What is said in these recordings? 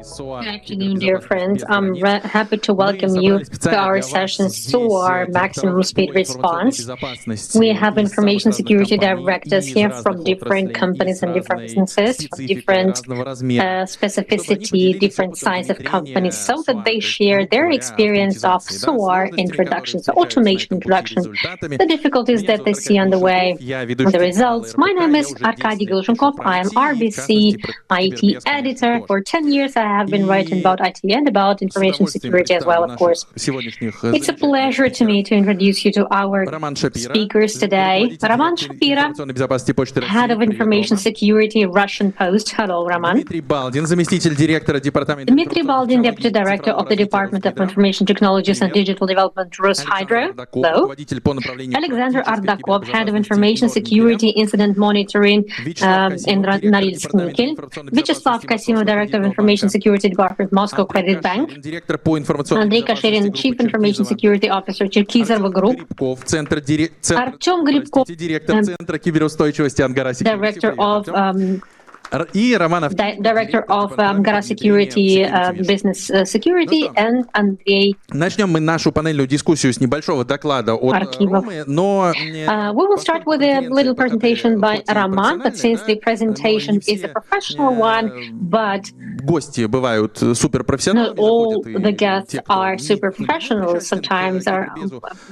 Good afternoon, dear friends. I'm happy to welcome you to our session SOAR Maximum Speed Response. We have information security directors here from different companies and different businesses, from different specificity, different size of companies, so that they share their experience of SOAR introduction, so automation introduction, the difficulties that they see on the way, the results. My name is Arkady Gilshenkov. I am RBC IT editor. For 10 years, I have been writing about IT and about information security as well, of course. It's a pleasure to me to introduce you to our speakers today. Roman Shapira, Head of Information Security, Russian Post. Hello, Roman. Dmitry Baldin, Deputy Director of the Department of Information Technologies and Digital Development, Roshydro. Hello. Alexander Ardakov, Head of Information Security Incident Monitoring in Norilsk Nickel. Vyacheslav Kasimov, Director of Information Security Department, Moscow Credit Bank. Andrei Kasherin, Chief Information Security Officer, Cherkizova Group. Artem Gribkov, Director of Angara Security, Business Security, and Andrei Arkhivov. We will start with a little presentation by Roman, but since the presentation is a professional one, but not all the guests are super professionals. Sometimes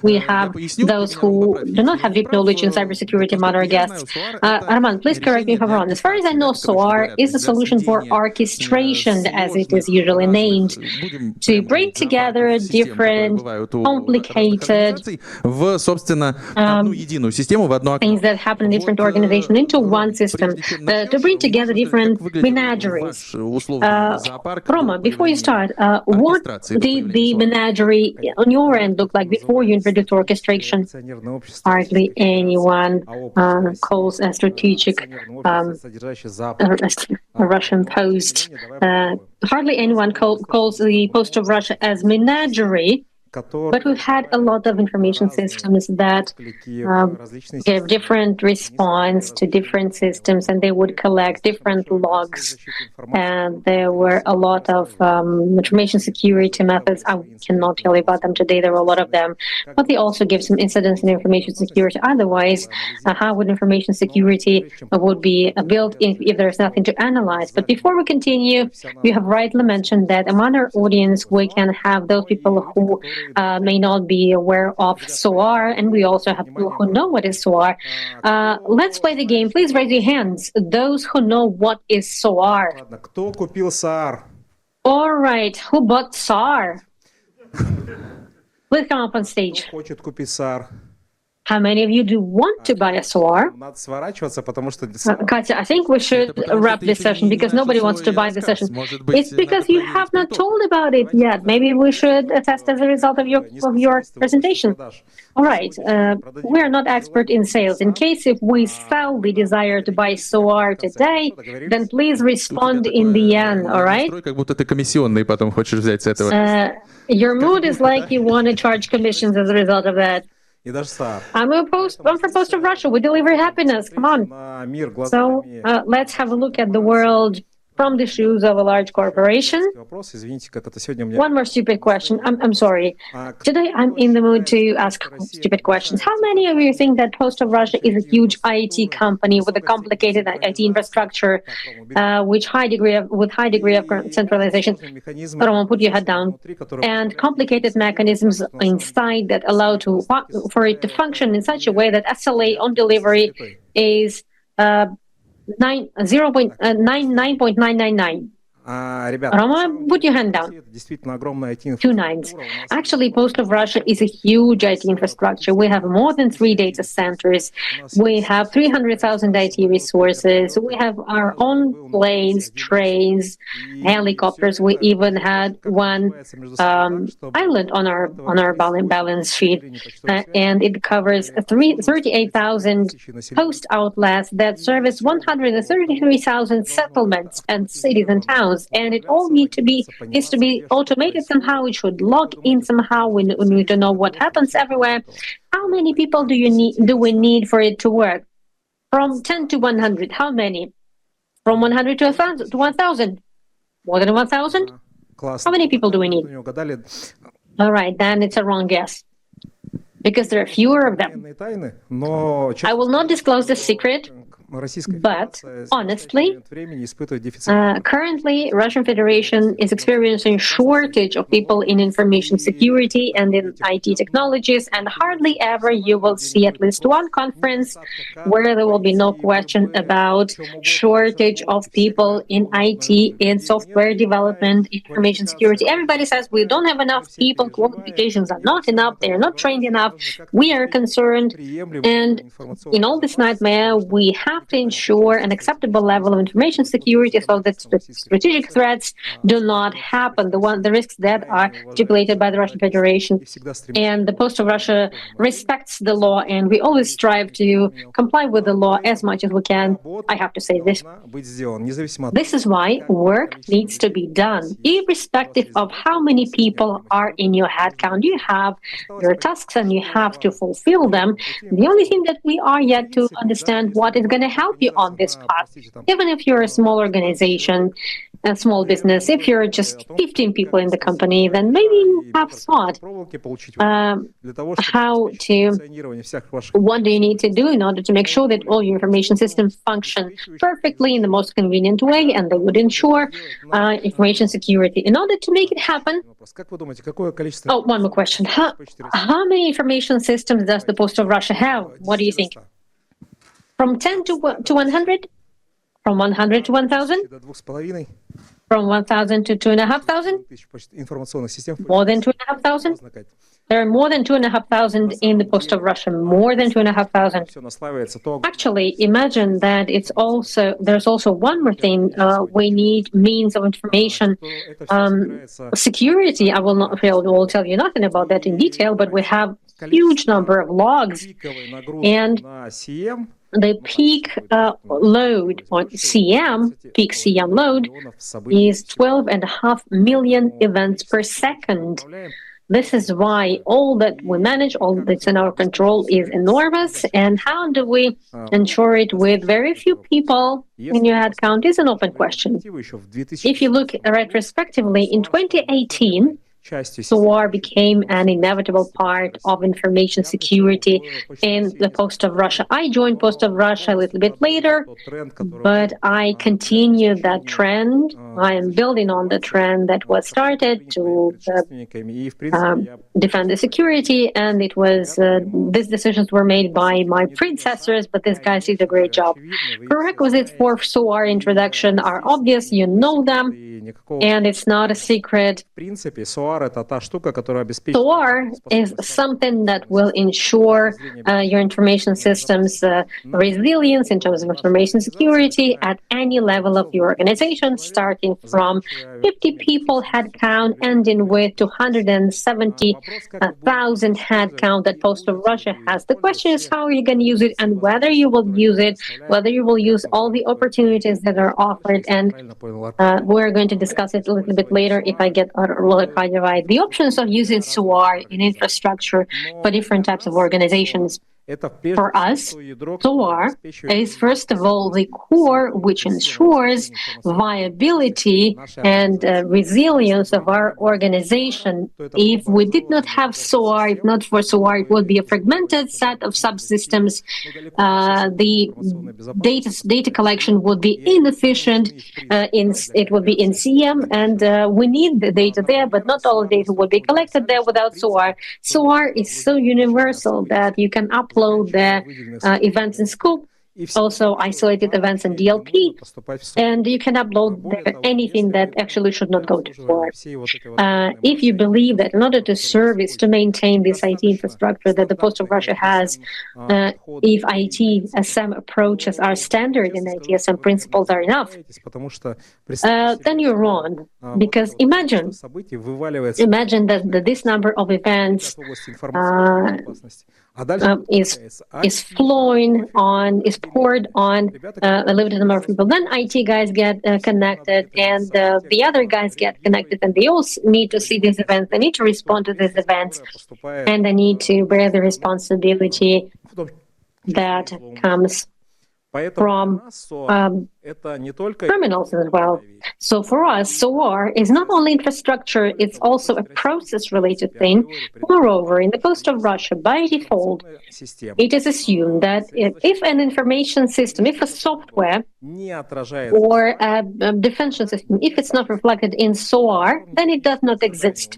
we have those who do not have deep knowledge in cybersecurity among our guests. Roman, please correct me if I'm wrong. As far as I know, SOAR is a solution for orchestration, as it is usually named, to bring together different complicated things that happen in different organizations into one system, to bring together different menageries. Roma, before you start, what did the menagerie on your end look like before you introduced orchestration? Hardly anyone calls a strategic Russian Post. Hardly anyone calls the Post of Russia as menagerie. But we've had a lot of information systems that gave different response to different systems, and they would collect different logs. And there were a lot of information security methods. I cannot tell you about them today. There were a lot of them. But they also give some incidents in information security. Otherwise, how would information security would be built if there's nothing to analyze? But before we continue, you have rightly mentioned that among our audience, we can have those people who may not be aware of SOAR, and we also have people who know what is SOAR. Let's play the game. Please raise your hands, those who know what is SOAR. All right, who bought SOAR? Please come up on stage. How many of you do want to buy a SOAR? Katya, I think we should wrap this session because nobody wants to buy the session. It's because you have not told about it yet. Maybe we should test as a result of your presentation. All right. We are not expert in sales. In case if we sell the desire to buy SOAR today, then please respond in the end. All right? Your mood is like you want to charge commissions as a result of that. I'm from Post of Russia. We deliver happiness. Come on. So let's have a look at the world from the shoes of a large corporation. One more stupid question. I'm sorry. Today I'm in the mood to ask stupid questions. How many of you think that Post of Russia is a huge IT company with a complicated IT infrastructure, with high degree of centralization? Roman, put your head down. And complicated mechanisms inside that allow for it to function in such a way that SLA on delivery is 9.999. Roma, put your hand down. 2 nines. Actually, Post of Russia is a huge IT infrastructure. We have more than 3 data centers. We have 300,000 IT resources. We have our own planes, trains, helicopters. We even had one island on our balance sheet, and it covers 38,000 post outlets that service 133,000 settlements and cities and towns. And it all needs to be automated somehow. It should log in somehow. We need to know what happens everywhere. How many people do we need for it to work? From 10 to 100, how many? From 100 to 1,000. More than 1,000? How many people do we need? All right, then it's a wrong guess, because there are fewer of them. I will not disclose the secret, but honestly, currently, Russian Federation is experiencing shortage of people in information security and in IT technologies, and hardly ever you will see at least one conference where there will be no question about shortage of people in IT, in software development, information security. Everybody says we don't have enough people, qualifications are not enough, they are not trained enough, we are concerned, and in all this nightmare, we have to ensure an acceptable level of information security so that strategic threats do not happen, the risks that are stipulated by the Russian Federation. And the Post of Russia respects the law, and we always strive to comply with the law as much as we can. I have to say this. This is why work needs to be done, irrespective of how many people are in your headcount. You have your tasks and you have to fulfill them. The only thing that we are yet to understand what is going to help you on this path. Even if you're a small organization, a small business, if you're just 15 people in the company, then maybe you have thought what do you need to do in order to make sure that all your information systems function perfectly in the most convenient way, and they would ensure information security. In order to make it happen, one more question. How many information systems does the Post of Russia have? What do you think? From 10 to 100? From 100 to 1,000? From 1,000 to 2,500? More than 2,500? There are more than 2,500 in the Post of Russia, more than 2,500. Actually, imagine that there's also one more thing. We need means of information security. I will tell you nothing about that in detail, but we have a huge number of logs, and the peak load on peak CM load is 12.5 million events per second. This is why all that we manage, all that's in our control is enormous. And how do we ensure it with very few people in your headcount is an open question. If you look retrospectively, in 2018, SOAR became an inevitable part of information security in the Post of Russia. I joined Post of Russia a little bit later, but I continued that trend. I am building on the trend that was started to defend the security, and it was these decisions were made by my predecessors, but these guys did a great job. Prerequisites for SOAR introduction are obvious, you know them, and it's not a secret. SOAR is something that will ensure your information systems resilience in terms of information security at any level of your organization, starting from 50 people headcount, ending with 270,000 headcount that Post of Russia has. The question is how are you going to use it, and whether you will use it, whether you will use all the opportunities that are offered, and we're going to discuss it a little bit later if I get right. The options of using SOAR in infrastructure for different types of organizations. For us, SOAR is first of all the core which ensures viability and resilience of our organization. If we did not have SOAR, if not for SOAR, it would be a fragmented set of subsystems. The data collection would be inefficient. It would be in CM, and we need the data there, but not all the data would be collected there without SOAR. SOAR is so universal that you can upload the events in scope, also isolated events in DLP, and you can upload anything that actually should not go to SOAR. If you believe that in order to service, to maintain this IT infrastructure that the Post of Russia has, if ITSM approaches are standard and ITSM principles are enough, then you're wrong. Because imagine that this number of events is poured on a limited number of people. Then IT guys get connected, and the other guys get connected, and they all need to see these events. They need to respond to these events, and they need to bear the responsibility that comes from criminals as well. So for us, SOAR is not only infrastructure, it's also a process-related thing. Moreover, in the coast of Russia, by default, it is assumed that if an information system, if a software or a defense system, if it's not reflected in SOAR, then it does not exist.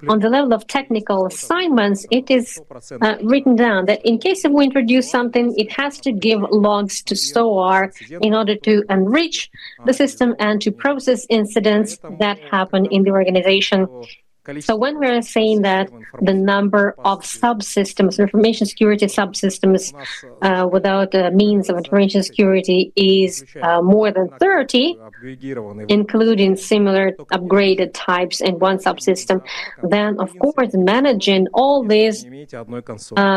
On the level of technical assignments, it is written down that in case if we introduce something, it has to give logs to SOAR in order to enrich the system and to process incidents that happen in the organization. So when we're saying that the number of subsystems, information security subsystems without means of information security is more than 30, including similar upgraded types in one subsystem, then of course managing all this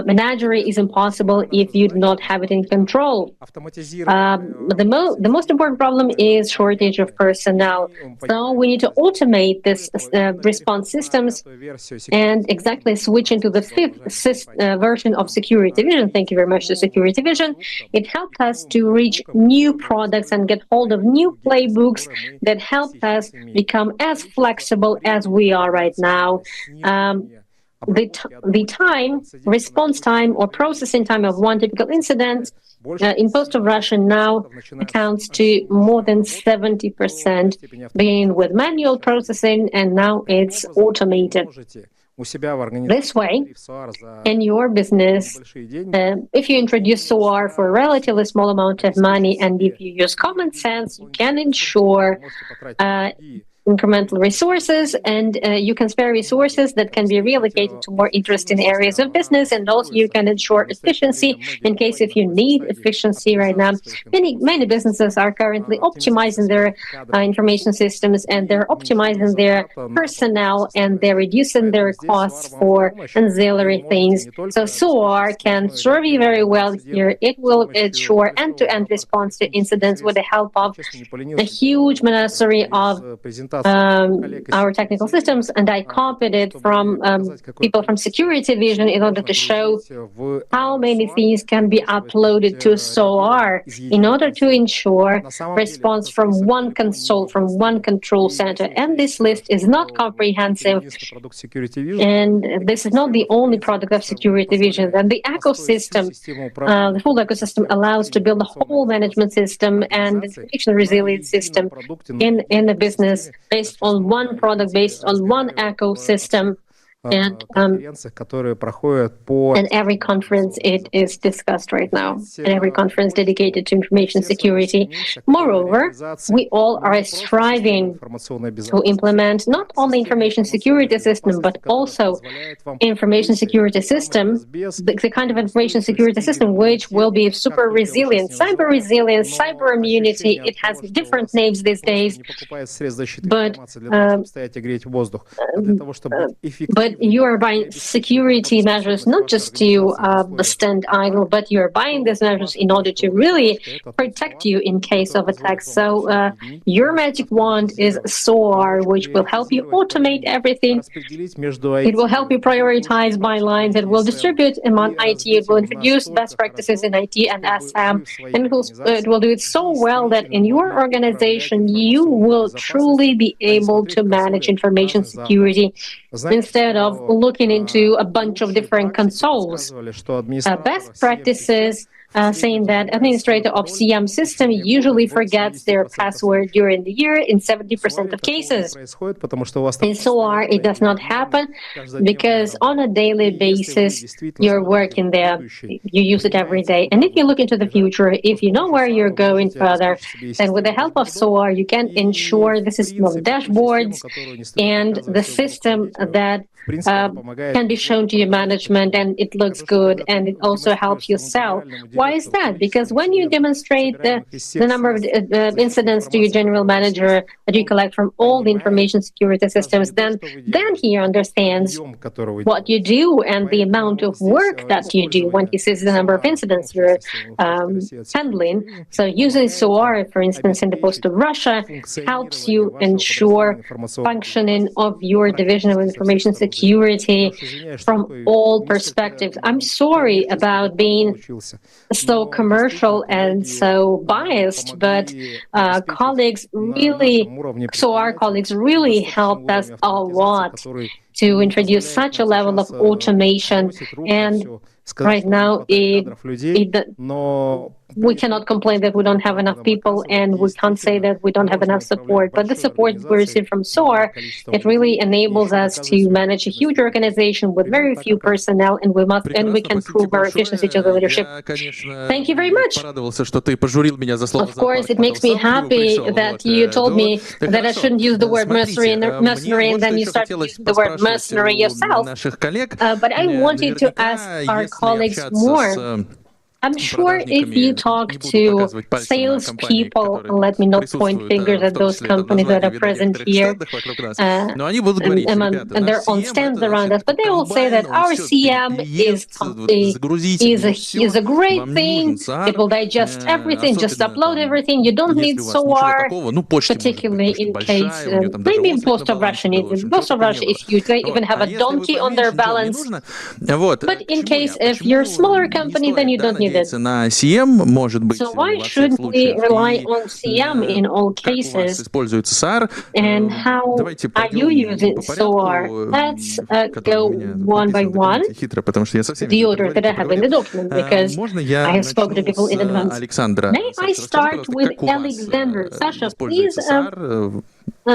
menagerie is impossible if you do not have it in control. The most important problem is shortage of personnel. So we need to automate this response systems and exactly switch into the fifth version of Security Vision. Thank you very much to Security Vision. It helped us to reach new products and get hold of new playbooks that helped us become as flexible as we are right now. The time, response time or processing time of one typical incident in post of Russia now accounts to more than 70%, beginning with manual processing, and now it's automated. This way, in your business, if you introduce SOAR for a relatively small amount of money, and if you use common sense, you can ensure incremental resources, and you can spare resources that can be reallocated to more interesting areas of business, and also you can ensure efficiency in case if you need efficiency right now. Many businesses are currently optimizing their information systems, and they're optimizing their personnel, and they're reducing their costs for ancillary things. So SOAR can serve you very well here. It will ensure end-to-end response to incidents with the help of a huge menagerie of our technical systems, and I copied it from people from Security Vision in order to show how many things can be uploaded to SOAR in order to ensure response from one console, from one control center. And this list is not comprehensive, and this is not the only product of Security Vision. And the ecosystem, the full ecosystem allows to build a whole management system and information resilience system in a business based on one product, based on one ecosystem. And every conference it is discussed right now, and every conference dedicated to information security. Moreover, we all are striving to implement not only information security system, but also information security system, the kind of information security system which will be super resilient, cyber resilience, cyber immunity. It has different names these days, but you are buying security measures not just to stand idle, but you're buying these measures in order to really protect you in case of attacks. So your magic wand is SOAR, which will help you automate everything. It will help you prioritize by lines. It will distribute among IT. It will introduce best practices in IT and SM, and it will do it so well that in your organization you will truly be able to manage information security instead of looking into a bunch of different consoles. Best practices saying that administrator of CM system usually forgets their password during the year in 70% of cases. In SOAR, it does not happen because on a daily basis, you're working there. You use it every day. And if you look into the future, if you know where you're going further, then with the help of SOAR, you can ensure the system of dashboards and the system that can be shown to your management, and it looks good, and it also helps you sell. Why is that? Because when you demonstrate the number of incidents to your general manager that you collect from all the information security systems, then he understands what you do and the amount of work that you do when he sees the number of incidents you're handling. So using SOAR, for instance, in the post of Russia, helps you ensure functioning of your division of information security from all perspectives. I'm sorry about being so commercial and so biased, but our colleagues really helped us a lot to introduce such a level of automation. And right now, we cannot complain that we don't have enough people, and we can't say that we don't have enough support. But the support we receive from SOAR, it really enables us to manage a huge organization with very few personnel, and we can prove our efficiency to the leadership. Thank you very much. Of course, it makes me happy that you told me that I shouldn't use the word mercenary, and then you started using the word mercenary yourself. But I wanted to ask our colleagues more. I'm sure if you talk to salespeople, let me not point fingers at those companies that are present here, and they're on stands around us, but they will say that our CM is a great thing. It will digest everything, just upload everything. You don't need SOAR, particularly in case, maybe in post-of-Russia needs it. Post-of-Russia is huge. They even have a donkey on their balance. But in case if you're a smaller company, then you don't need it. So why shouldn't we rely on CM in all cases? And how are you using SOAR? Let's go one by one, the order that I have in the document, because I have spoken to people in advance. May I start with Alexander? Sasha, please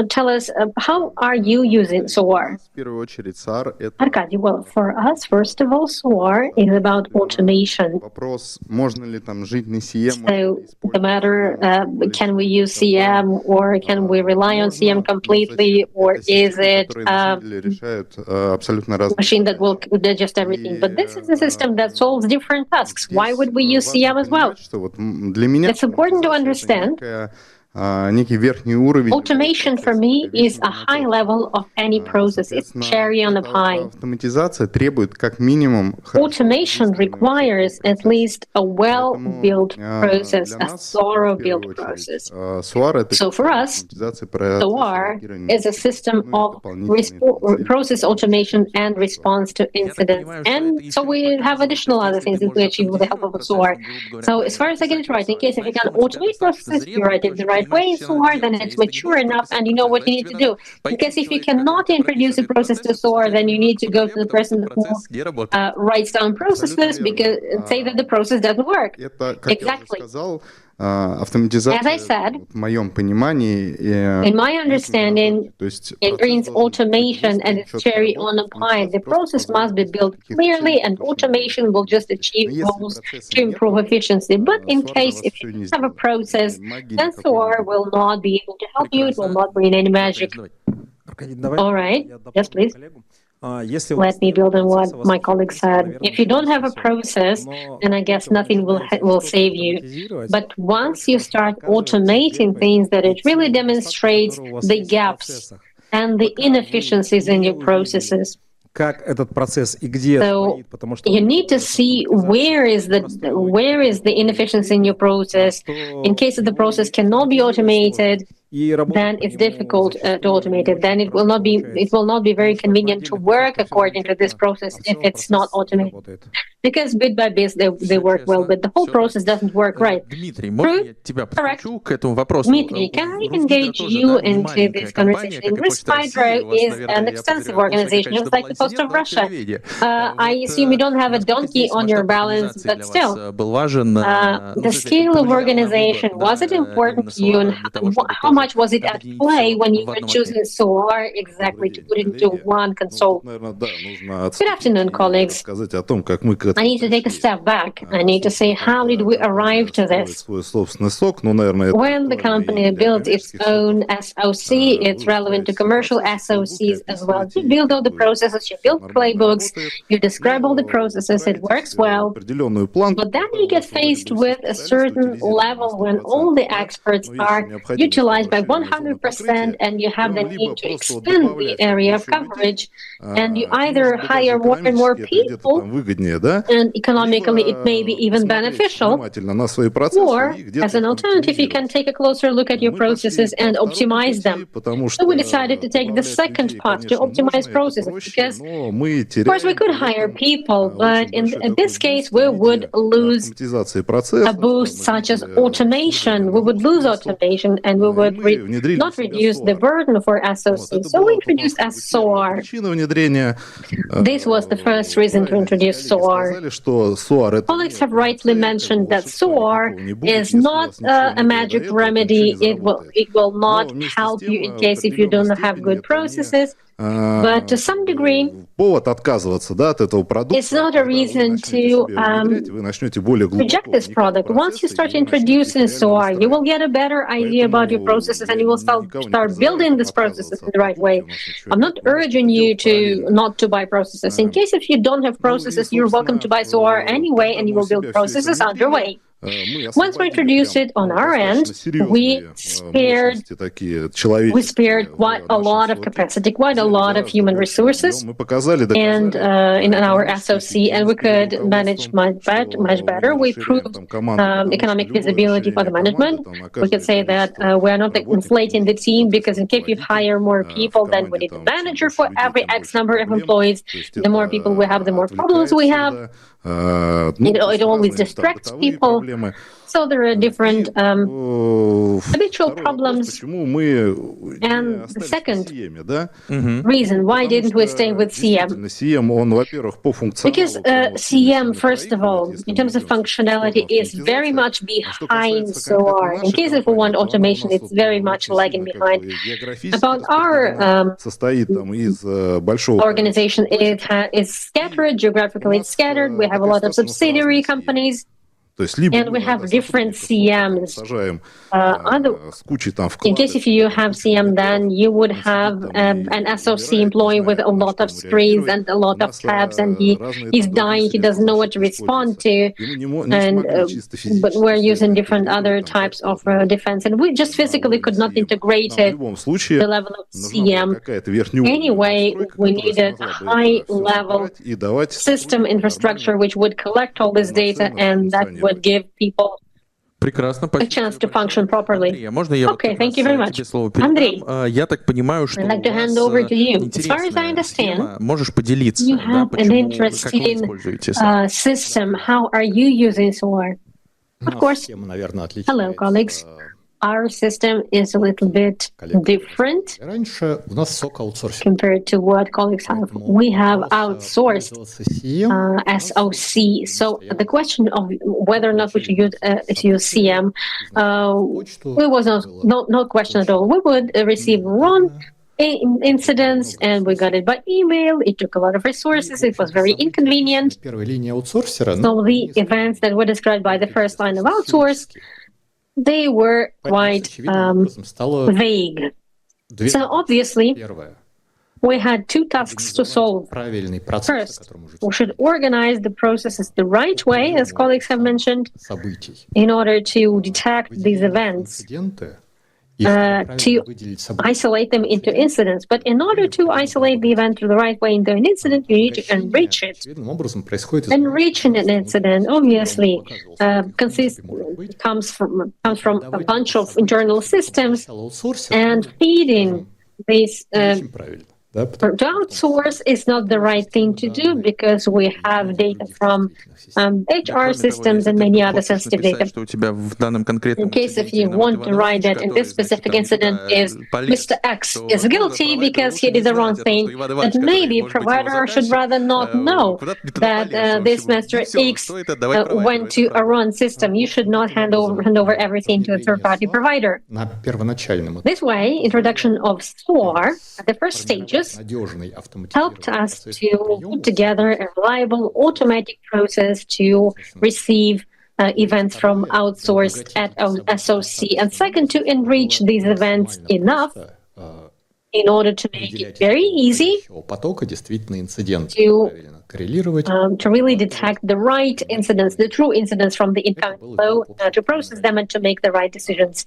tell us, how are you using SOAR? Arkady, well, for us, first of all, SOAR is about automation. So the matter, can we use CM, or can we rely on CM completely, or is it a machine that will digest everything? But this is a system that solves different tasks. Why would we use CM as well? It's important to understand automation for me is a high level of any process. It's cherry on the pie. Automation requires at least a well-built process, a thorough built process. So for us, SOAR is a system of process automation and response to incidents. And so we have additional other things that we achieve with the help of SOAR. So as far as I get it right, in case if you can automate processes, you write it the right way, SOAR, then it's mature enough and you know what you need to do. Because if you cannot introduce a process to SOAR, then you need to go to the person who writes down processes because say that the process doesn't work. Exactly. As I said, in my understanding, it brings automation and it's cherry on the pie. The process must be built clearly, and automation will just achieve goals to improve efficiency. But in case if you have a process, then SOAR will not be able to help you. It will not bring any magic. All right. Yes, please. Let me build on what my colleague said. If you don't have a process, then I guess nothing will save you. But once you start automating things, that it really demonstrates the gaps and the inefficiencies in your processes. So you need to see where is the inefficiency in your process. In case of the process cannot be automated, then it's difficult to automate it. Then it will not be very convenient to work according to this process if it's not automated. Because bit by bit they work well, but the whole process doesn't work right. True? Correct. Dmitry, can I engage you into this conversation? Risk Hydro is an extensive organization, just like the Post of Russia. I assume you don't have a donkey on your balance, but still, the scale of organization, was it important to you, and how much was it at play when you were choosing SOAR exactly to put it into one console? Good afternoon, colleagues. I need to take a step back. I need to say, how did we arrive to this? When the company built its own SOC, it's relevant to commercial SOCs as well. You build all the processes, you build playbooks, you describe all the processes, it works well. But then you get faced with a certain level when all the experts are utilized by 100% and you have the need to expand the area of coverage, and you either hire more and more people and economically it may be even beneficial, or as an alternative, you can take a closer look at your processes and optimize them. So we decided to take the second path, to optimize processes, because of course we could hire people, but in this case we would lose a boost such as automation. We would lose automation, and we would not reduce the burden for SOC. So we introduced SOAR. This was the first reason to introduce SOAR. Colleagues have rightly mentioned that SOAR is not a magic remedy. It will not help you in case if you don't have good processes. But to some degree, it's not a reason to reject this product. Once you start introducing SOAR, you will get a better idea about your processes, and you will start building these processes in the right way. I'm not urging you not to buy processes. In case if you don't have processes, you're welcome to buy SOAR anyway, and you will build processes underway. Once we introduced it on our end, we spared quite a lot of capacity, quite a lot of human resources, and in our SOC, and we could manage much better. We proved economic visibility for the management. We could say that we're not inflating the team, because in case we hire more people, then we need a manager for every X number of employees. The more people we have, the more problems we have. It always distracts people. So there are different habitual problems. And the second reason, why didn't we stay with CM? Because CM, first of all, in terms of functionality, is very much behind SOAR. In case if we want automation, it's very much lagging behind. About our organization, it is scattered, geographically it's scattered. We have a lot of subsidiary companies. And we have different CMs. In case if you have CM, then you would have an SOC employee with a lot of screens and a lot of tabs, and he's dying, he doesn't know what to respond to. But we're using different other types of defense, and we just physically could not integrate it to the level of CM. Anyway, we needed a high-level system infrastructure which would collect all this data, and that would give people a chance to function properly. Okay, thank you very much. Andrei, I'd like to hand over to you. As far as I understand, you have an interesting system. How are you using SOAR? Of course. Hello, colleagues. Our system is a little bit different compared to what colleagues have. We have outsourced SOC. So the question of whether or not we should use CM, it was no question at all. We would receive wrong incidents, and we got it by email. It took a lot of resources. It was very inconvenient. So the events that were described by the first line of outsource, they were quite vague. So obviously, we had two tasks to solve. First, we should organize the processes the right way, as colleagues have mentioned, in order to detect these events, to isolate them into incidents. But in order to isolate the event the right way into an incident, you need to enrich it. Enriching an incident, obviously, comes from a bunch of internal systems, and feeding these to outsource is not the right thing to do, because we have data from HR systems and many other sensitive data. In case if you want to write that in this specific incident is Mr. X is guilty because he did the wrong thing, that maybe provider should rather not know that this Mr. X went to a wrong system. You should not hand over everything to a third-party provider. This way, introduction of SOAR at the first stages helped us to put together a reliable automatic process to receive events from outsourced at SOC, and second, to enrich these events enough in order to make it very easy to really detect the right incidents, the true incidents from the incoming flow, to process them and to make the right decisions.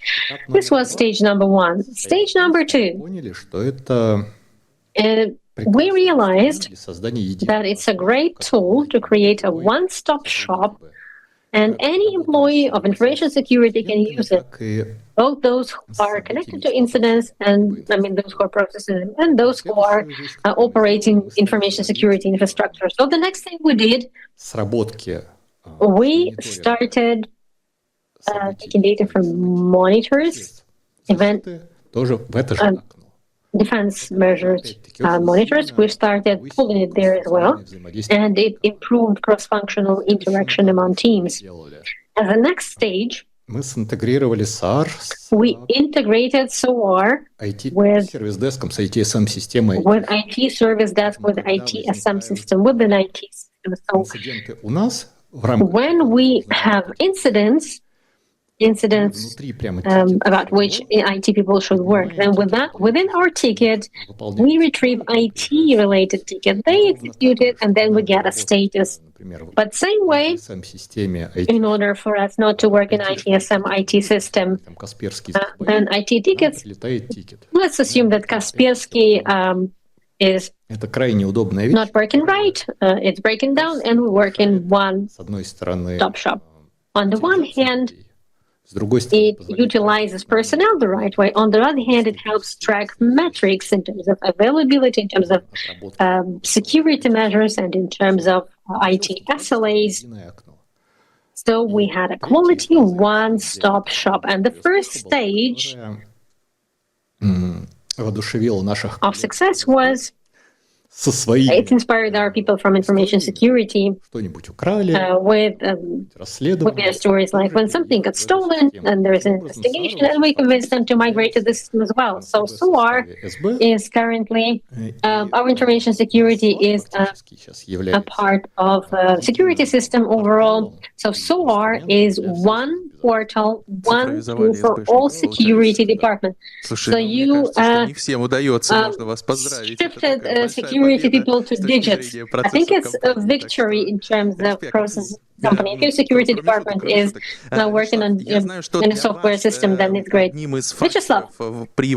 This was stage number one. Stage number two. we realized that it's a great tool to create a one-stop shop, and any employee of information security can use it, both those who are connected to incidents, and those who are processing, and those who are operating information security infrastructure. So the next thing we did, we started taking data from monitors, defense measures monitors. We started pulling it there as well, and it improved cross-functional interaction among teams. As a next stage, we integrated SOAR with IT service desk, with ITSM system, within IT system. So when we have incidents about which IT people should work, then within our ticket, we retrieve IT-related ticket. They execute it, and then we get a status. But same way, in order for us not to work in ITSM IT system, then IT tickets, let's assume that Kaspersky is not working right, it's breaking down, and we work in one stop shop. On the one hand, it utilizes personnel the right way. On the other hand, it helps track metrics in terms of availability, in terms of security measures, and in terms of IT SLAs. So we had a quality one-stop shop. And the first stage of success was it inspired our people from information security with their stories, like when something got stolen and there's an investigation, and we convinced them to migrate to the system as well. So SOAR is currently, our information security is a part of the security system overall. So SOAR is one portal, one tool for all security departments. So you shifted security people to digits. I think it's a victory in terms of process company. If your security department is now working on in a software system, then it's great. Vyacheslav,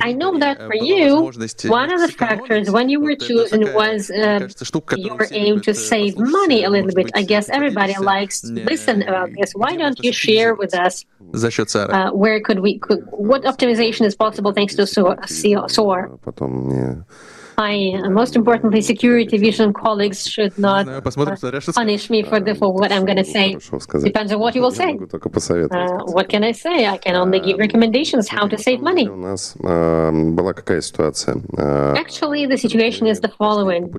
I know that for you, one of the factors when you were chosen was your aim to save money a little bit. I guess everybody likes to listen about this. Why don't you share with us what optimization is possible thanks to SOAR? Most importantly, security vision colleagues should not punish me for what I'm going to say. Depends on what you will say. What can I say? I can only give recommendations how to save money. Actually, the situation is the following.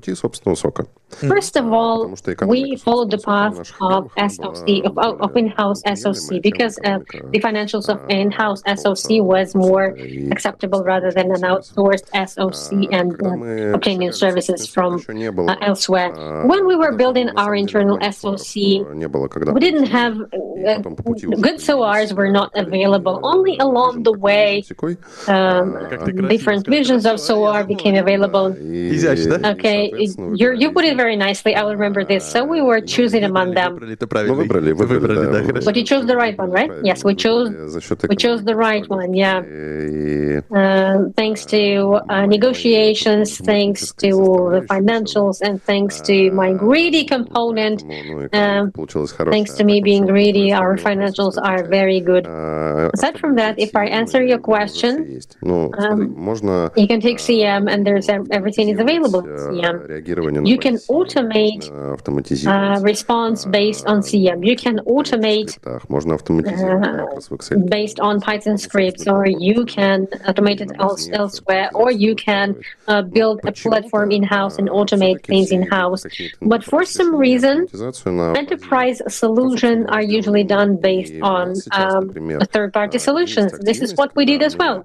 First of all, we followed the path of SOC, of in-house SOC, because the financials of in-house SOC was more acceptable rather than an outsourced SOC and obtaining services from elsewhere. When we were building our internal SOC, we didn't have good SOARs were not available. Only along the way, different visions of SOAR became available. Okay, you put it very nicely. I will remember this. So we were choosing among them. But you chose the right one, right? Yes, we chose the right one. Yeah. Thanks to negotiations, thanks to the financials, and thanks to my greedy component, thanks to me being greedy, our financials are very good. Aside from that, if I answer your question, you can take CM, and everything is available in CM. You can automate response based on CM. You can automate based on Python scripts, or you can automate it elsewhere, or you can build a platform in-house and automate things in-house. But for some reason, enterprise solutions are usually done based on third-party solutions. This is what we did as well.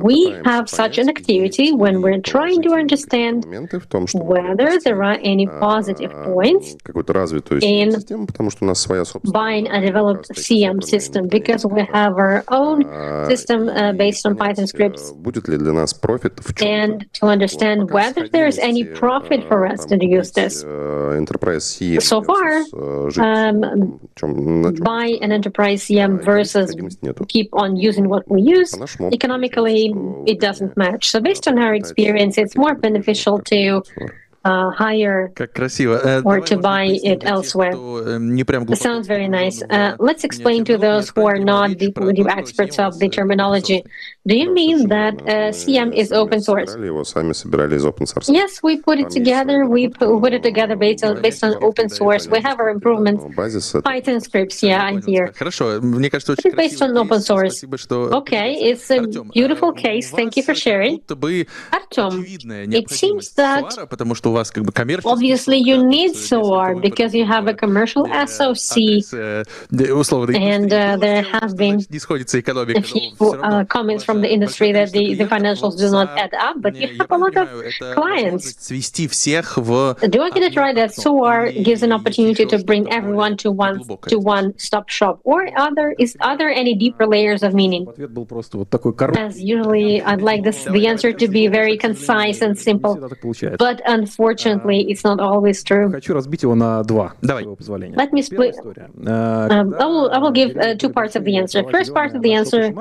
We have such an activity when we're trying to understand whether there are any positive points in buying a developed CM system, because we have our own system based on Python scripts, and to understand whether there's any profit for us to use this. So far, buy an enterprise CM versus keep on using what we use, economically, it doesn't match. So based on our experience, it's more beneficial to hire or to buy it elsewhere. It sounds very nice. Let's explain to those who are not deep experts of the terminology. Do you mean that CM is open source? Yes, we put it together. We put it together based on open source. We have our improvements. Python scripts, yeah, I'm here. It is based on open source. Okay, it's a beautiful case. Thank you for sharing. Artem, it seems that obviously you need SOAR because you have a commercial SOC, and there have been a few comments from the industry that the financials do not add up, but you have a lot of clients. Do I get it right that SOAR gives an opportunity to bring everyone to one-stop shop, or are there any deeper layers of meaning? As usually, I'd like the answer to be very concise and simple, but unfortunately, it's not always true. Let me split. I will give two parts of the answer. First part of the answer,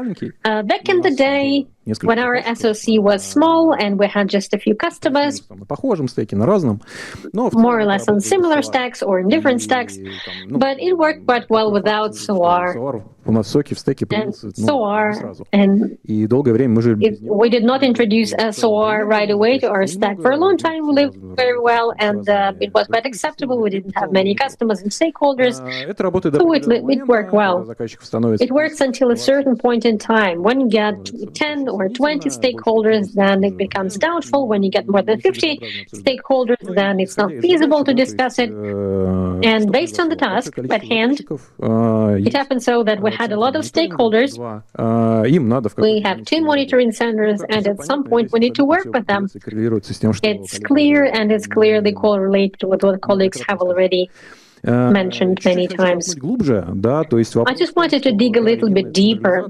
back in the day, when our SOC was small and we had just a few customers, more or less on similar stacks or in different stacks, but it worked quite well without SOAR. And SOAR, and we did not introduce SOAR right away to our stack. For a long time, we lived very well, and it was quite acceptable. We didn't have many customers and stakeholders, so it worked well. It works until a certain point in time. When you get 10 or 20 stakeholders, then it becomes doubtful. When you get more than 50 stakeholders, then it's not feasible to discuss it. And based on the task at hand, it happened so that we had a lot of stakeholders. We have 2 monitoring centers, and at some point we need to work with them. It's clear, and it's clearly correlated with what colleagues have already mentioned many times. I just wanted to dig a little bit deeper.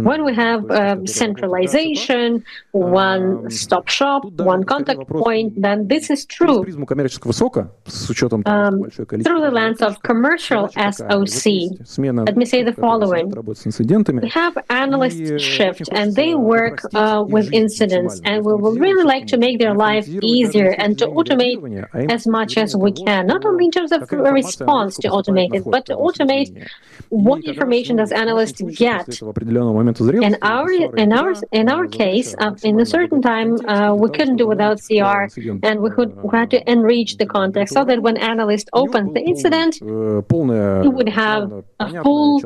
When we have centralization, one-stop shop, one contact point, then this is true. Through the lens of commercial SOC, let me say the following. We have analysts shift, and they work with incidents, and we would really like to make their life easier and to automate as much as we can, not only in terms of a response to automate it, but to automate what information does analysts get. In our case, in a certain time, we couldn't do without CR, and we had to enrich the context so that when analysts open the incident, you would have a full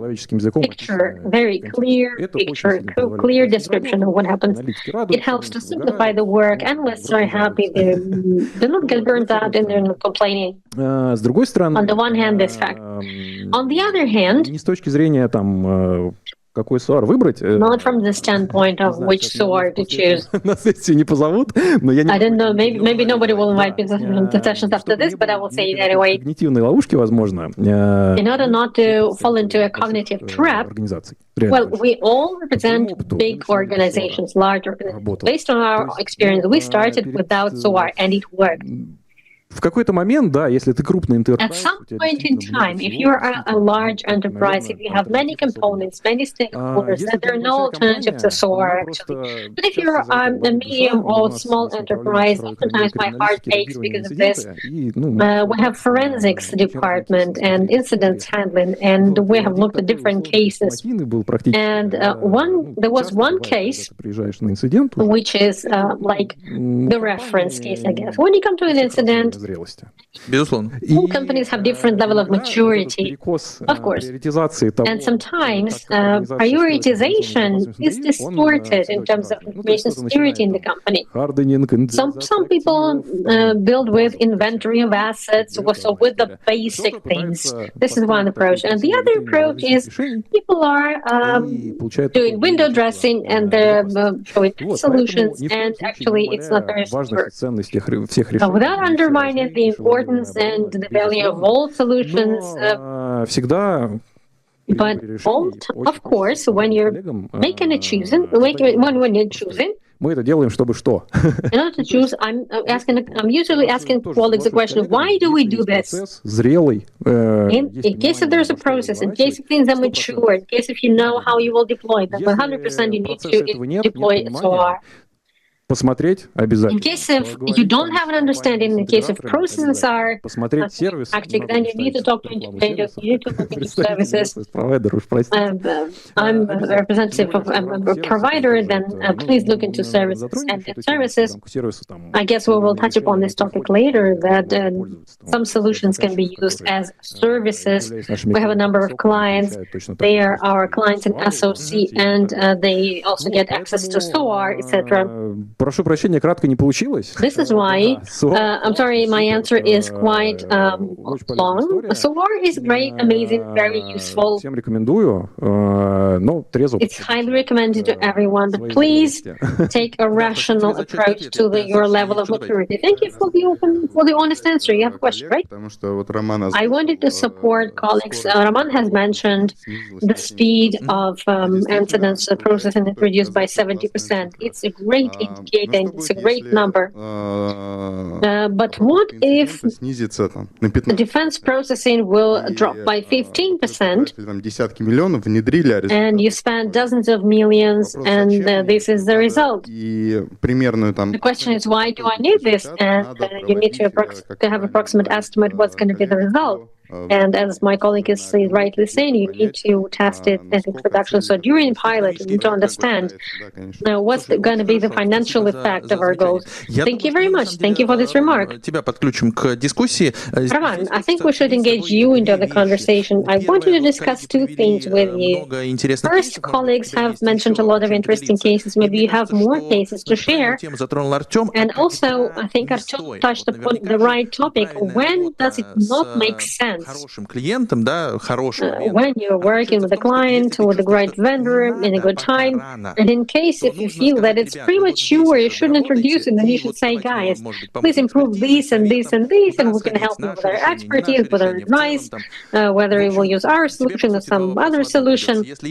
picture, very clear picture, clear description of what happens. It helps to simplify the work. Analysts are happy. They don't get burnt out, and they're not complaining. On the one hand, this fact. On the other hand, not from the standpoint of which SOAR to choose. I don't know, maybe nobody will invite me to sessions after this, but I will say it anyway. In order not to fall into a cognitive trap, well, we all represent big organizations, large organizations. Based on our experience, we started without SOAR, and it worked. At some point in time, if you are a large enterprise, if you have many components, many stakeholders, then there are no alternatives to SOAR, actually. But if you're a medium or small enterprise, oftentimes my heart aches because of this. We have forensics department and incidents handling, and we have looked at different cases. And there was one case, which is like the reference case, I guess. When you come to an incident, all companies have different level of maturity, of course. And sometimes prioritization is distorted in terms of information security in the company. Some people build with inventory of assets, so with the basic things. This is one approach. And the other approach is people are doing window dressing, and they're showing solutions, and actually it's not very secure. Without undermining the importance and the value of all solutions, but of course, when you're making a choosing, when you're choosing, Мы это делаем, чтобы что? In order to choose, I'm usually asking colleagues the question, why do we do this? Зрелый. In case if there's a process, in case if things are mature, in case if you know how you will deploy them, 100% you need to deploy SOAR. Посмотреть обязательно. In case if you don't have an understanding, in case if processes are active, then you need to talk to integrators, you need to look into services. I'm a representative of a provider, then please look into services. And in services, I guess we will touch upon this topic later, that some solutions can be used as services. We have a number of clients. They are our clients in SOC, and they also get access to SOAR, etc. Прошу прощения, кратко не получилось. This is why, I'm sorry, my answer is quite long. SOAR is great, amazing, very useful. Всем рекомендую, но трезво. It's highly recommended to everyone, but please take a rational approach to your level of maturity. Thank you for the honest answer. You have a question, right? I wanted to support colleagues. Roman has mentioned the speed of incidents processing is reduced by 70%. It's a great indicator. It's a great number. But what if the defense processing will drop by 15% and you spend dozens of millions and this is the result? The question is, why do I need this? And you need to have approximate estimate what's going to be the result. And as my colleague is rightly saying, you need to test it at production. So during pilot, you need to understand what's going to be the financial effect of our goals. Thank you very much. Thank you for this remark. Roman, I think we should engage you into the conversation. I wanted to discuss two things with you. First, colleagues have mentioned a lot of interesting cases. Maybe you have more cases to share. And also, I think Artyom touched upon the right topic. When does it not make sense? When you're working with a client or with a great vendor in a good time, and in case if you feel that it's premature, you shouldn't introduce it, then you should say, guys, please improve this and this and this, and we can help you with our expertise, with our advice, whether we will use our solution or some other solution. So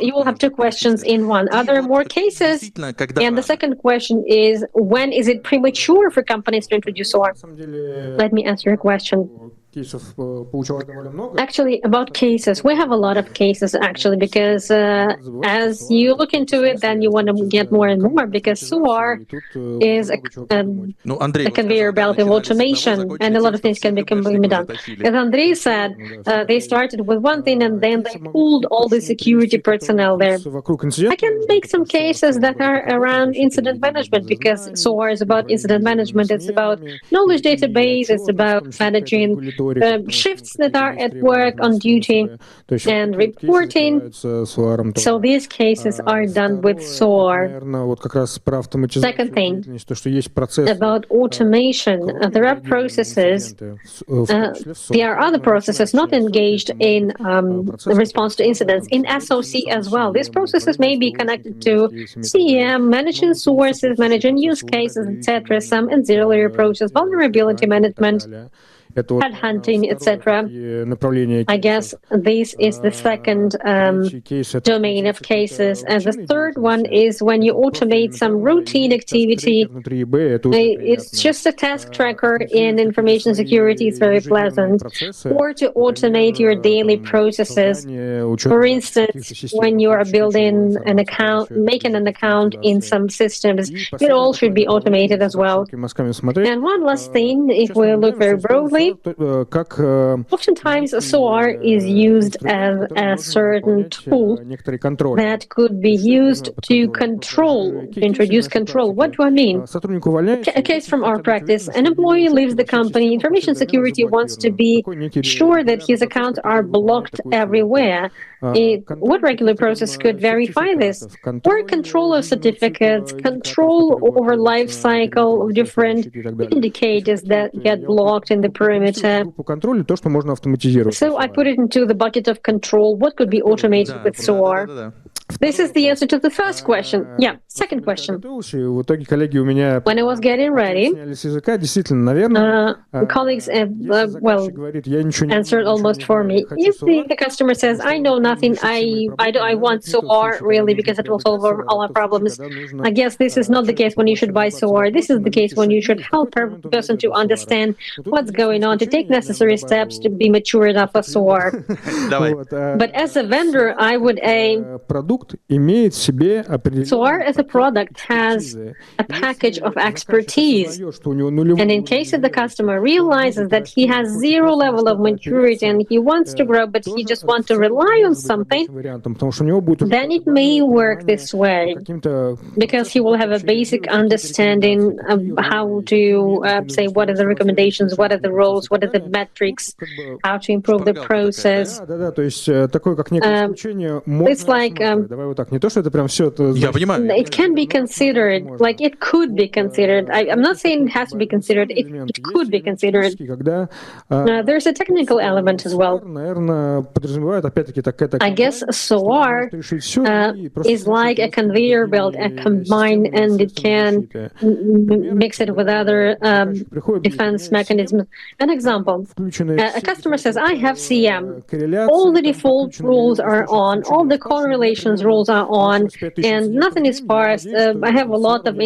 you will have two questions in one. Are there more cases? And the second question is, when is it premature for companies to introduce SOAR? Let me answer your question. Actually, about cases, we have a lot of cases actually, because as you look into it, then you want to get more and more, because SOAR is a conveyor belt of automation, and a lot of things can be done. As Andrei said, they started with one thing and then they pulled all the security personnel there. I can make some cases that are around incident management, because SOAR is about incident management. It's about knowledge database. It's about managing shifts that are at work on duty and reporting. So these cases are done with SOAR. Second thing, about automation, there are processes, there are other processes not engaged in response to incidents in SOC as well. These processes may be connected to CEM, managing sources, managing use cases, etc., some auxiliary approaches, vulnerability management, headhunting, etc. I guess this is the second domain of cases. And the third one is when you automate some routine activity. It's just a task tracker in information security. It's very pleasant. Or to automate your daily processes. For instance, when you are building an account, making an account in some systems, it all should be automated as well. And one last thing, if we look very broadly, oftentimes SOAR is used as a certain tool that could be used to introduce control. What do I mean? A case from our practice. An employee leaves the company. Information security wants to be sure that his accounts are blocked everywhere. What regular process could verify this? Or control of certificates, control over life cycle of different indicators that get blocked in the perimeter. So I put it into the bucket of control. What could be automated with SOAR? This is the answer to the first question. Yeah, second question. When I was getting ready, colleagues answered almost for me. If the customer says, I know nothing, I want SOAR really because it will solve all our problems, I guess this is not the case when you should buy SOAR. This is the case when you should help a person to understand what's going on, to take necessary steps to be mature enough for SOAR. But as a vendor, I would SOAR as a product has a package of expertise. And in case if the customer realizes that he has zero level of maturity and he wants to grow, but he just wants to rely on something, then it may work this way, because he will have a basic understanding of how to say what are the recommendations, what are the roles, what are the metrics, how to improve the process. It's like it can be considered, like it could be considered. I'm not saying it has to be considered, it could be considered. There's a technical element as well. I guess SOAR is like a conveyor belt, a combine, and it can mix it with other defense mechanisms. An example, a customer says, I have CM. All the default rules are on, all the correlations rules are on, and nothing is parsed. I have a lot of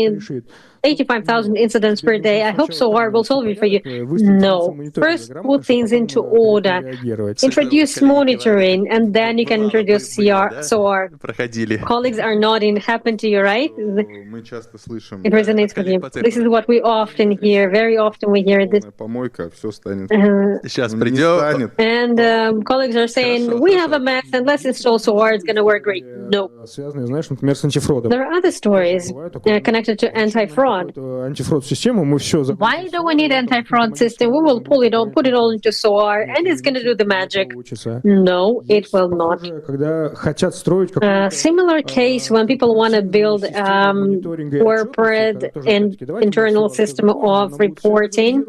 85,000 incidents per day. I hope SOAR will solve it for you. No. First, put things into order. Introduce monitoring, and then you can introduce SOAR. Colleagues are nodding. Happened to you, right? It resonates with you. This is what we often hear. Very often we hear this. And colleagues are saying, we have a mess, and let's install SOAR. It's going to work great. No. There are other stories connected to anti-fraud. Why do we need anti-fraud system? We will put it all into SOAR, and it's going to do the magic. No, it will not. Similar case when people want to build corporate and internal system of reporting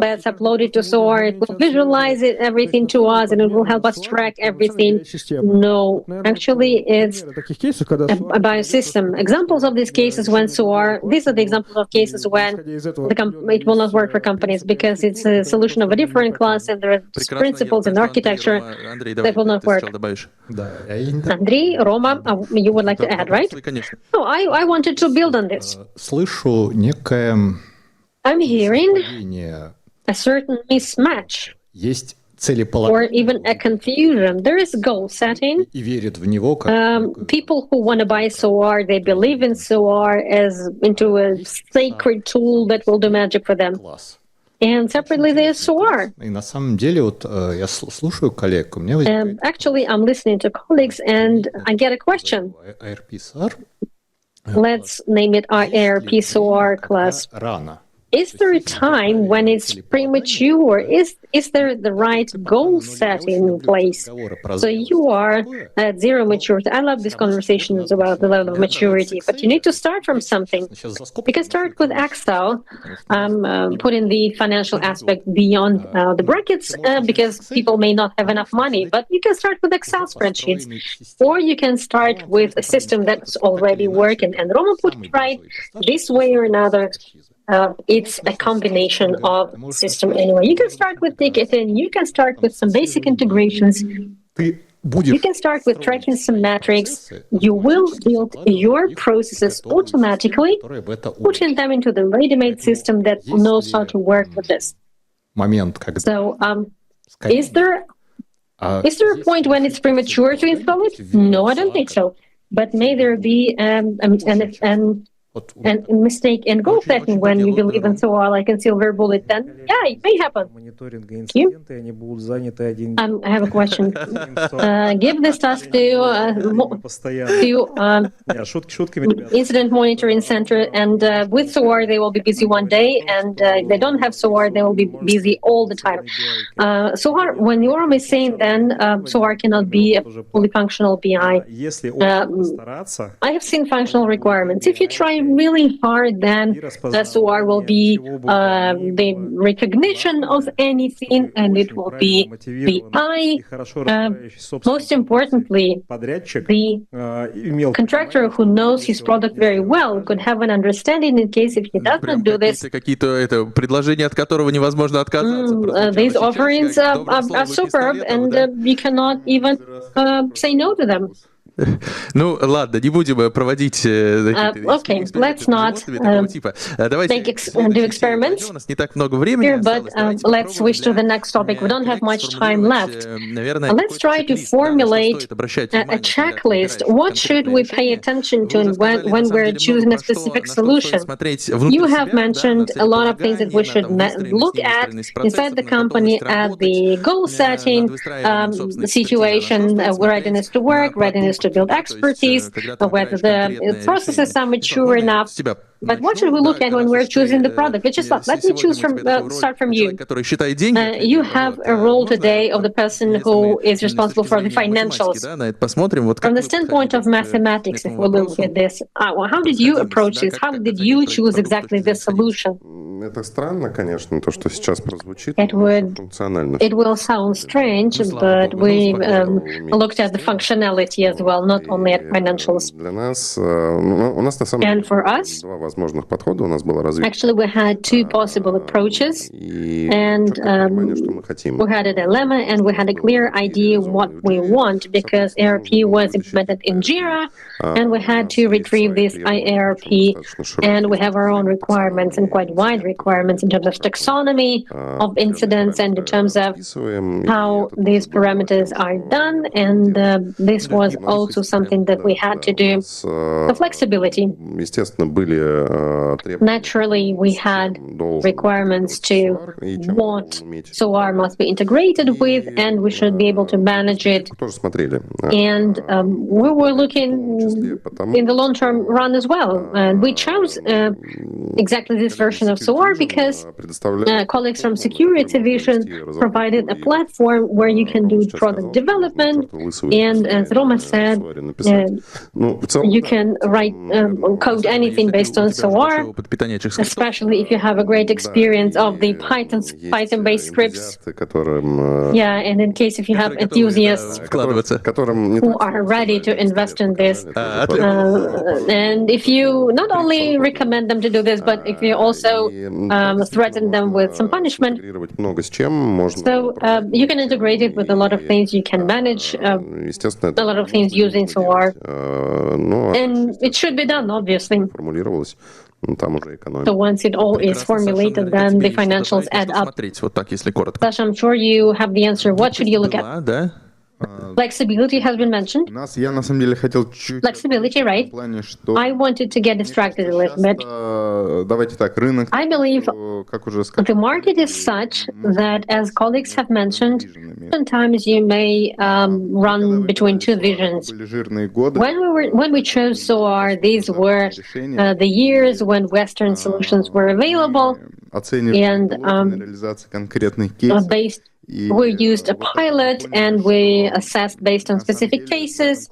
that's uploaded to SOAR. It will visualize everything to us, and it will help us track everything. No, actually, it's a biosystem. Examples of these cases when SOAR, these are the examples of cases when it will not work for companies because it's a solution of a different class and there are principles in architecture that will not work. Andrei, Roma, you would like to add, right? No, I wanted to build on this. I'm hearing a certain mismatch or even a confusion. There is goal setting. People who want to buy SOAR, they believe in SOAR as into a sacred tool that will do magic for them. And separately, there's SOAR. Actually, I'm listening to colleagues and I get a question. Let's name it our ARP SOAR class. Is there a time when it's premature? Is there the right goal set in place? So you are at zero maturity. I love these conversations about the level of maturity, but you need to start from something. You can start with Excel, putting the financial aspect beyond the brackets because people may not have enough money, but you can start with Excel spreadsheets, or you can start with a system that's already working. And Roma put it right, this way or another. It's a combination of system anyway. You can start with ticketing, you can start with some basic integrations, you can start with tracking some metrics. You will build your processes automatically, putting them into the ready-made system that knows how to work with this. So, is there a point when it's premature to install it? No, I don't think so. But may there be and mistake in goal setting when you believe in SOAR, like in Silver Bullet, then yeah, it may happen. I have a question. Give this task to incident monitoring center, and with SOAR they will be busy one day, and if they don't have SOAR, they will be busy all the time. SOAR, when Yoram is saying then SOAR cannot be a fully functional BI. I have seen functional requirements. If you try try really hard, then the SOAR will be the recognition of anything, and it will be the I. Most importantly, the contractor who knows his product very well could have an understanding in case if he does not do this. These offerings are superb, and you cannot even say no to them. Ну, ладно, не будем проводить Okay, let's not do experiments here, but let's switch to the next topic. We don't have much time left. Let's try to formulate a checklist. What should we pay attention to when we're choosing a specific solution? You have mentioned a lot of things that we should look at inside the company at the goal setting, the situation, readiness to work, readiness to build expertise, whether the processes are mature enough. But what should we look at when we're choosing the product? Let me start from you. You have a role today of the person who is responsible for the financials. From the standpoint of mathematics, if we look at this, how did you approach this? How did you choose exactly this solution? Это странно, конечно, то, что сейчас прозвучит. It will sound strange, but we looked at the functionality as well, not only at financials. Для нас, у нас на самом деле for us, два возможных подхода у нас было развито. Actually, we had two possible approaches, and we had a dilemma, and we had a clear idea what we want, because ERP was implemented in Jira, and we had to retrieve this IERP, and we have our own requirements and quite wide requirements in terms of taxonomy of incidents and in terms of how these parameters are done, and this was also something that we had to do. The flexibility. Naturally, we had requirements to what SOAR must be integrated with, and we should be able to manage it. And we were looking in the long-term run as well. And we chose exactly this version of SOAR because colleagues from Security Vision provided a platform where you can do product development, and as Roma said, you can write code anything based on SOAR, especially if you have a great experience of the Python-based scripts. Yeah, and in case if you have enthusiasts who are ready to invest in this, and if you not only recommend them to do this, but if you also threaten them with some punishment, so you can integrate it with a lot of things. You can manage a lot of things using SOAR, and it should be done, obviously. So once it all is formulated, then the financials add up. Sasha, I'm sure you have the answer. What should you look at? Flexibility has been mentioned. Flexibility, right? I wanted to get distracted a little bit. I believe the market is such that, as colleagues have mentioned, sometimes you may run between two visions. When we chose SOAR, these were the years when Western solutions were available, and we used a pilot, and we assessed based on specific cases,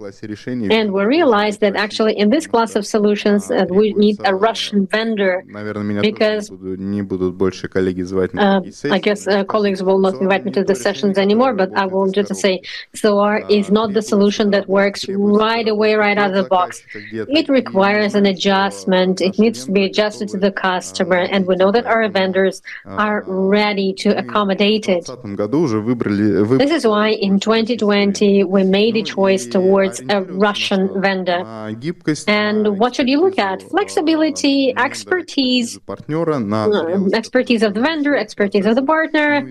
and we realized that actually in this class of solutions we need a Russian vendor, because I guess colleagues will not invite me to the sessions anymore, but I will just say SOAR is not the solution that works right away, right out of the box. It requires an adjustment. It needs to be adjusted to the customer, and we know that our vendors are ready to accommodate it. This is why in 2020 we made a choice towards a Russian vendor. And what should you look at? Flexibility, expertise of the vendor, expertise of the partner,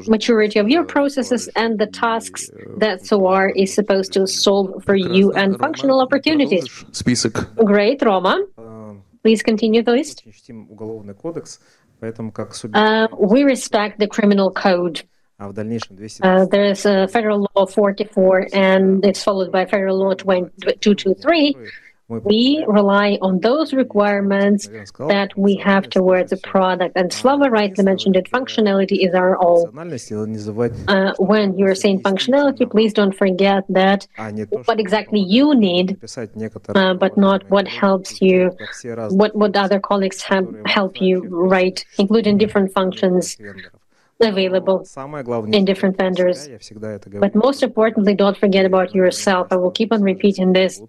maturity of your processes, and the tasks that SOAR is supposed to solve for you, and functional opportunities. Great, Roma. Please continue the list. We respect the criminal code. There is Federal Law 44, and it's followed by Federal Law 223. We rely on those requirements that we have towards the product. And Slava rightly mentioned that functionality is our all. When you're saying functionality, please don't forget that what exactly you need, but not what helps you, what other colleagues help you write, including different functions available in different vendors. But most importantly, don't forget about yourself. I will keep on repeating this.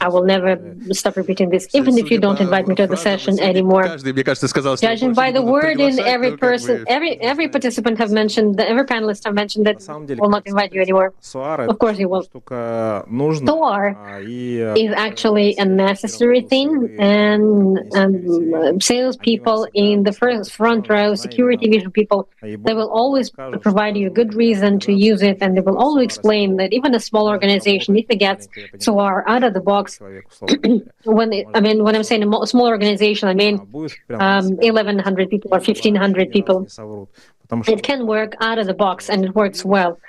I will never stop repeating this, even if you don't invite me to the session anymore. Judging by the word in every person, every participant have mentioned, every panelist have mentioned that will not invite you anymore. Of course you will. SOAR is actually a necessary thing, and salespeople in the front row, security vision people, they will always provide you a good reason to use it, and they will always explain that even a small organization, if it gets SOAR out of the box, when I'm saying a small organization, I mean 1,100 people or 1,500 people. It can work out of the box, and it works well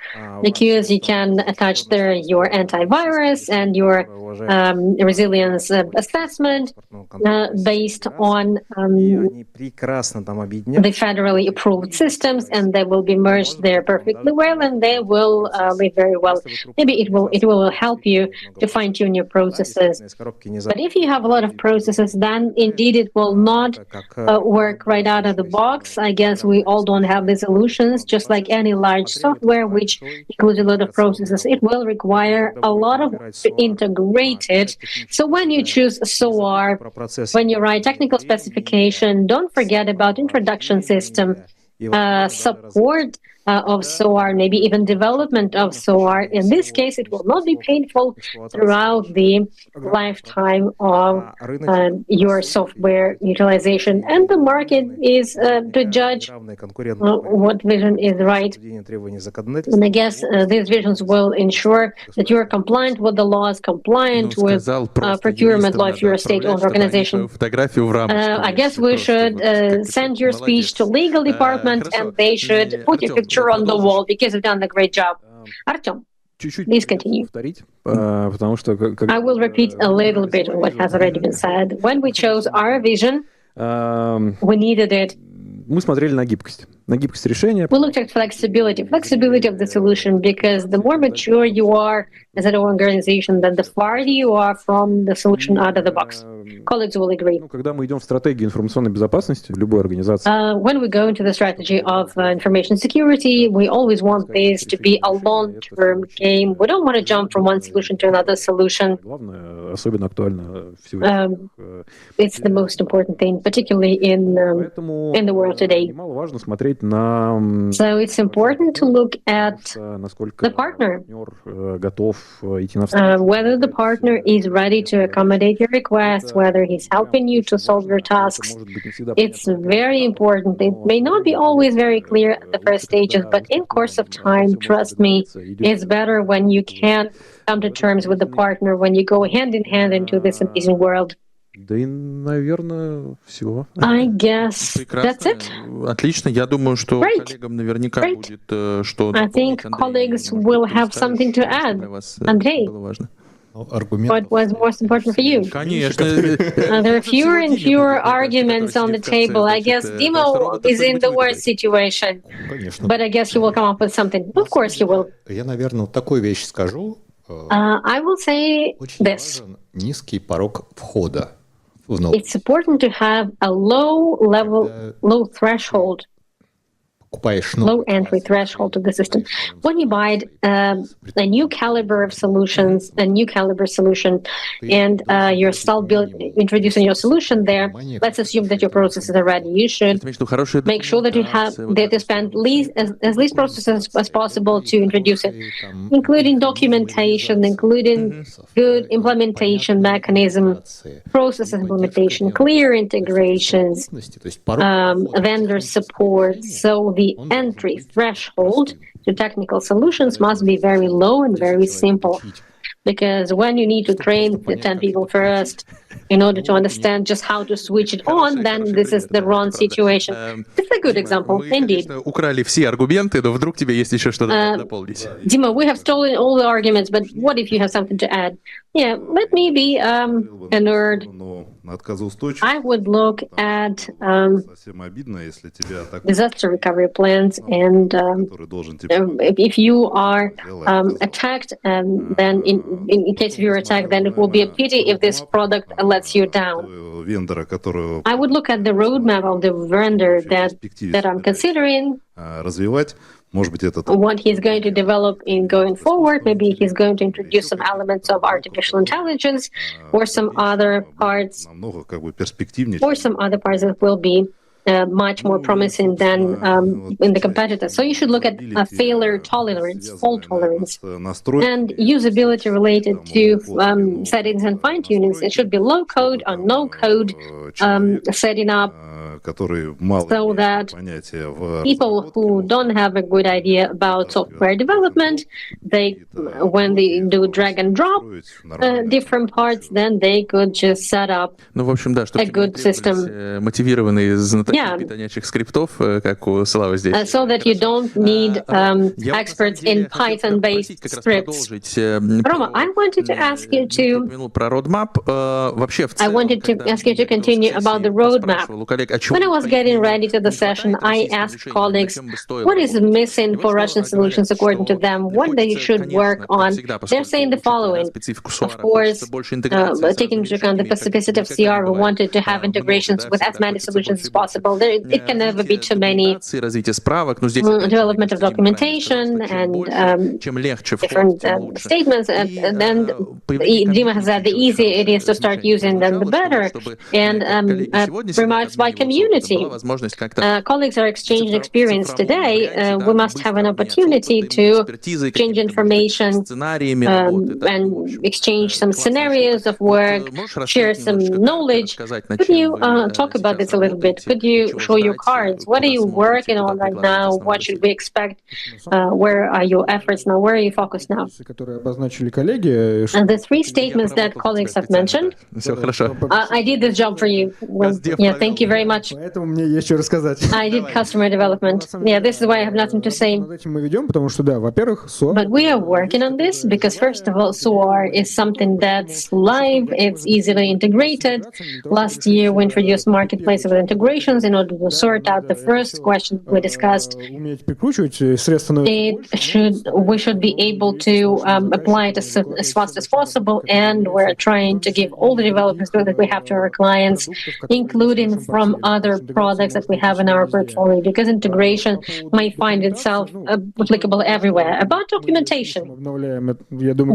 because you can attach there your antivirus and your resilience assessment based on the federally approved systems, and they will be merged there perfectly well, and they will live very well. Maybe it will help you to fine-tune your processes. But if you have a lot of processes, then indeed it will not work right out of the box. I guess we all don't have the solutions. Just like any large software which includes a lot of processes, it will require a lot of integrated. So when you choose SOAR, when you write technical specification, don't forget about introduction system, support of SOAR, maybe even development of SOAR. In this case, it will not be painful throughout the lifetime of your software utilization. And the market is to judge what vision is right. And I guess these visions will ensure that you are compliant with the laws, compliant with procurement law if you're a state-owned organization. I guess we should send your speech to legal department, and they should put your picture on the wall because you've done a great job. Artyom, please continue. I will repeat a little bit of what has already been said. When we chose our vision, we needed it. Мы смотрели на гибкость решения. We looked at flexibility of the solution, because the more mature you are as an organization, then the farther you are from the solution out of the box. Colleagues will agree. Когда мы идем в стратегию информационной безопасности любой организации, when we go into the strategy of information security, we always want this to be a long-term game. We don't want to jump from one solution to another solution. главное, особенно актуально сегодня. It's the most important thing, particularly in the world today. Немаловажно смотреть на So it's important to look at the partner, готов идти навстречу. whether the partner is ready to accommodate your requests, whether he's helping you to solve your tasks. It's very important. It may not be always very clear at the first stages, but in course of time, trust me, it's better when you can come to terms with the partner, when you go hand in hand into this amazing world. Да и, наверное, все. I guess that's it. Отлично. Я думаю, что коллегам наверняка будет что I think colleagues will have something to add. Andrei, what was most important for you? Конечно. There are fewer and fewer arguments on the table. I guess Dimo is in the worst situation, but I guess he will come up with something. Of course he will. Я, наверное, вот такую вещь скажу. I will say this. Низкий порог входа. It's important to have a low threshold, low entry threshold to the system. When you buy a new caliber of solutions, a new caliber solution, and you're still introducing your solution there, let's assume that your processes are ready. You should make sure that you spend as least processes as possible to introduce it, including documentation, including good implementation mechanism, process implementation, clear integrations, vendor support. So the entry threshold to technical solutions must be very low and very simple. because when you need to train the 10 people first in order to understand just how to switch it on, then this is the wrong situation. It's a good example, indeed. Украли все аргументы, но вдруг тебе есть еще что-то дополнить. Dima, we have stolen all the arguments, but what if you have something to add? Yeah, let me be a nerd. I would look at disaster recovery plans, and if you are attacked, then in case of your attack, then it will be a pity if this product lets you down. I would look at the roadmap of the vendor that I'm considering, what he's going to develop in going forward. Maybe he's going to introduce some elements of artificial intelligence or some other parts that will be much more promising than in the competitor. So you should look at failure tolerance, fault tolerance, and usability related to settings and fine-tunings. It should be low code or no code setting up, so that people who don't have a good idea about software development, when they do drag and drop different parts, then they could just set up a good system. Скриптов, как у Славы здесь. So that you don't need experts in Python-based scripts. Roma, I wanted to ask you to continue about the roadmap. When I was getting ready to the session, I asked colleagues, what is missing for Russian solutions according to them, what they should work on. They're saying the following. Of course, taking into account the specificity of CR, we wanted to have integrations with as many solutions as possible. It can never be too many development of documentation and different statements. And then Dima has said the easier it is to start using them, the better. And remarks by community. Colleagues are exchanging experience today. We must have an opportunity to exchange information and exchange some scenarios of work, share some knowledge. Could you talk about this a little bit? Could you show your cards? What are you working on right now? What should we expect? Where are your efforts now? Where are you focused now? And the three statements that colleagues have mentioned, I did this job for you. Well, yeah, thank you very much. I did customer development. Yeah, this is why I have nothing to say. But we are working on this because, first of all, SOAR is something that's live. It's easily integrated. Last year, we introduced marketplace of integrations in order to sort out the first question we discussed. We should be able to apply it as fast as possible, and we're trying to give all the developments that we have to our clients, including from other products that we have in our portfolio, because integration might find itself applicable everywhere. About documentation,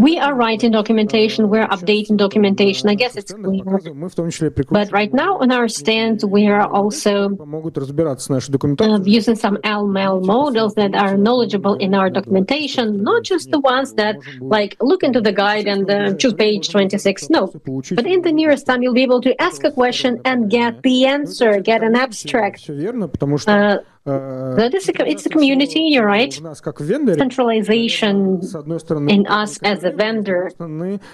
we are writing documentation, we're updating documentation. I guess it's clear. But right now on our stand, we are also using some LML models that are knowledgeable in our documentation, not just the ones that look into the guide and choose page 26. No, but in the nearest time, you'll be able to ask a question and get the answer, get an abstract. It's a community, you're right. Centralization in us as a vendor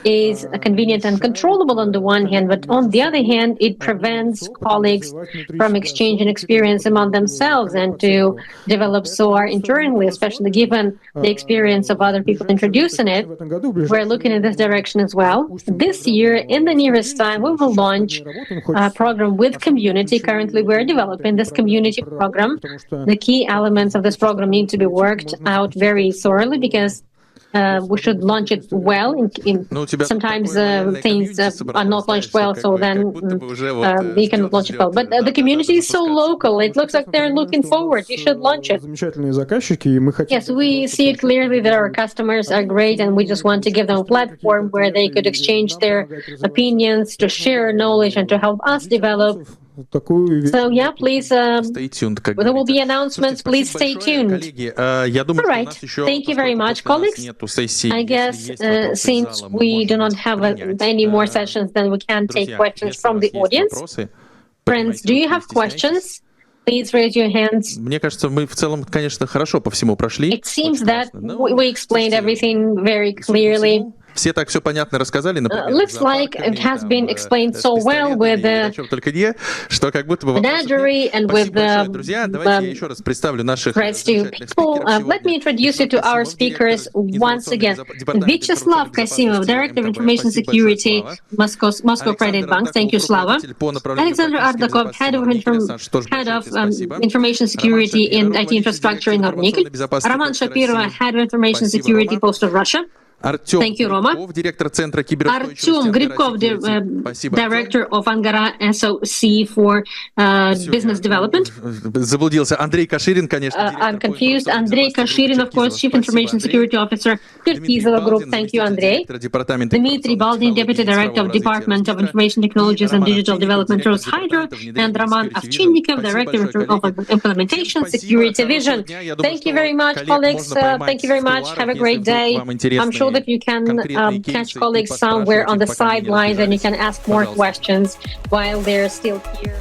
is convenient and controllable on the one hand, but on the other hand, it prevents colleagues from exchanging experience among themselves and to develop SOAR internally, especially given the experience of other people introducing it. We're looking in this direction as well. This year, in the nearest time, we will launch a program with community. Currently, we're developing this community program. The key elements of this program need to be worked out very thoroughly because we should launch it well. Sometimes things are not launched well, so then you cannot launch it well. But the community is so local. It looks like they're looking forward. You should launch it. Yes, we see it clearly that our customers are great, and we just want to give them a platform where they could exchange their opinions, to share knowledge, and to help us develop. So yeah, please, there will be announcements. Please stay tuned. All right. Thank you very much, colleagues. I guess since we do not have any more sessions, then we can take questions from the audience. Friends, do you have questions? Please raise your hands. Мне кажется, мы в целом, конечно, хорошо по всему прошли. It seems that we explained everything very clearly. все так все понятно рассказали, например, Looks like it has been explained so well with the что как будто бы menagerie and with the друзья, давайте я еще раз представлю наших threats to people. Let me introduce you to our speakers once again. Vyacheslav Kasimov, Director of Information Security, Moscow Credit Bank. Thank you, Slava. Alexander Ardakov, Head of Information Security in IT Infrastructure in Nornickel. Roman Shapirova, Head of Information Security, Post of Russia. Thank you, Roma. Artyom Gribkov, Director of Angara SOC for Business Development. Заблудился. Андрей Каширин, конечно. I'm confused. Andrei Kashirin, of course, Chief Information Security Officer, Kirgizova Group. Thank you, Andrei. Dmitry Baldin, Deputy Director of Department of Information Technologies and Digital Development, Rose Hydro, and Roman Ovchinnikov, Director of Implementation Security Vision. Thank you very much, colleagues. Thank you very much. Have a great day. I'm sure that you can catch colleagues somewhere on the sidelines and you can ask more questions while they're still here.